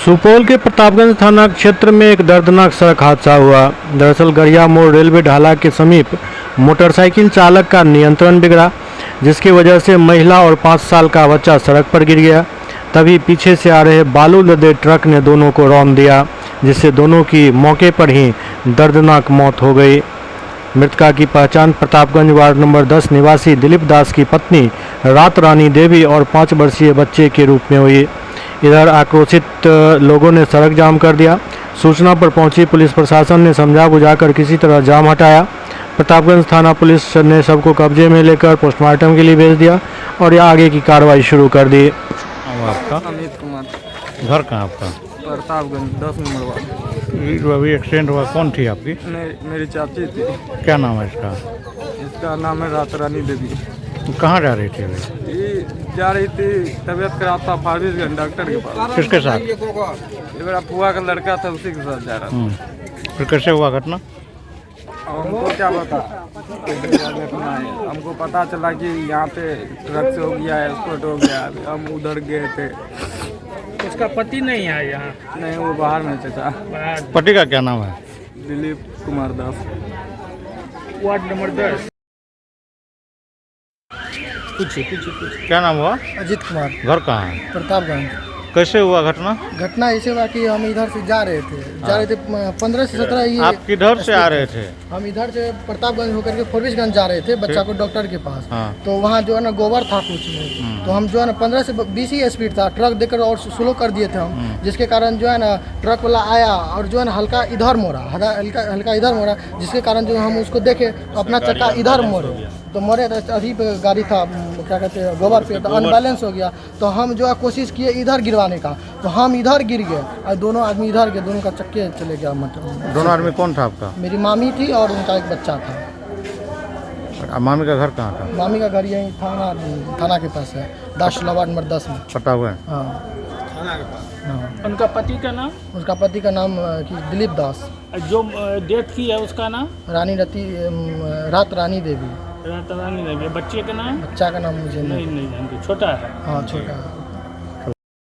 सुपौल के प्रतापगंज थाना क्षेत्र में एक दर्दनाक सड़क हादसा हुआ। दरअसल गड़िया मोड़ रेलवे ढाला के समीप मोटरसाइकिल चालक का नियंत्रण बिगड़ा, जिसकी वजह से महिला और 5 साल का बच्चा सड़क पर गिर गया। तभी पीछे से आ रहे बालू लदे ट्रक ने दोनों को रौंद दिया, जिससे दोनों की मौके पर ही दर्दनाक मौत हो गई। मृतका की पहचान प्रतापगंज वार्ड नंबर 10 निवासी दिलीप दास की पत्नी रात रानी देवी और 5 वर्षीय बच्चे के रूप में हुई। इधर आक्रोशित लोगों ने सड़क जाम कर दिया। सूचना पर पहुंची पुलिस प्रशासन ने समझा बुझाकर किसी तरह जाम हटाया। प्रतापगंज थाना पुलिस ने सबको कब्जे में लेकर पोस्टमार्टम के लिए भेज दिया और आगे की कार्रवाई शुरू कर दी। आपका अमित कुमार, घर कहाँ आपका? Pratapganj 10 number ward. अभी एक्सीडेंट हुआ, कौन थी आपकी? मेरी चाची थी। क्या नाम है इसका? इसका नाम है रात रानी देवी। कहाँ जा रही थी अभी? ये जा रही थी, तबीयत खराब था, फारबिसगंज डॉक्टर के पास। किसके साथ? ये मेरा फुआ का लड़का था, उसी के साथ जा रहा था। फिर कैसे हुआ घटना? हमको क्या पता घटना है, हमको पता चला कि यहाँ पे ट्रक से हो गया है, स्पॉट हो गया है। हम उधर गए थे। उसका पति नहीं है यहाँ? नहीं, वो बाहर में चाचा। पति का क्या नाम है? Dilip Kumar Das, ward number 10। पूछिए। क्या नाम हुआ? अजीत कुमार, घर कहाँ है? प्रतापगंज। कैसे हुआ घटना? घटना ऐसे हुआ कि हम इधर से जा रहे थे 15 से 17 ये आप किधर से आ रहे थे? हम इधर से प्रतापगंज होकर के फॉरबिसगंज जा रहे थे बच्चा को डॉक्टर के पास। तो वहाँ जो है ना गोबर था कुछ में, तो हम जो है ना 15 से 20 ही स्पीड था, ट्रक देकर और स्लो कर दिए थे हम, जिसके कारण जो है ना ट्रक वाला आया और जो है ना हल्का इधर मोड़ा, हल्का इधर मोड़ा, जिसके कारण जो हम उसको देखे तो अपना चक्का इधर मोड़े, तो मोड़े तो अभी गाड़ी था क्या कहते हैं गोबर पे, तो अनबैलेंस हो गया। तो हम जो है कोशिश किए इधर गिरवाने का, तो हम इधर गिर गए और दोनों आदमी इधर गए, दोनों का चक्के चले गया। मतलब दोनों आदमी कौन था आपका? मेरी मामी थी और उनका एक बच्चा था। मामी का घर कहाँ था? मामी का घर यही थाना के पास है, 10 वार्ड नंबर 10 में। पता हुआ है? हाँ, उनका पति का नाम? उसका पति का नाम दिलीप दास। जो डेथ की है उसका नाम? रात रानी देवी। रात रानी देवी। बच्चे का नाम? बच्चा का नाम मुझे नहीं जानते, छोटा है। हाँ, छोटा है।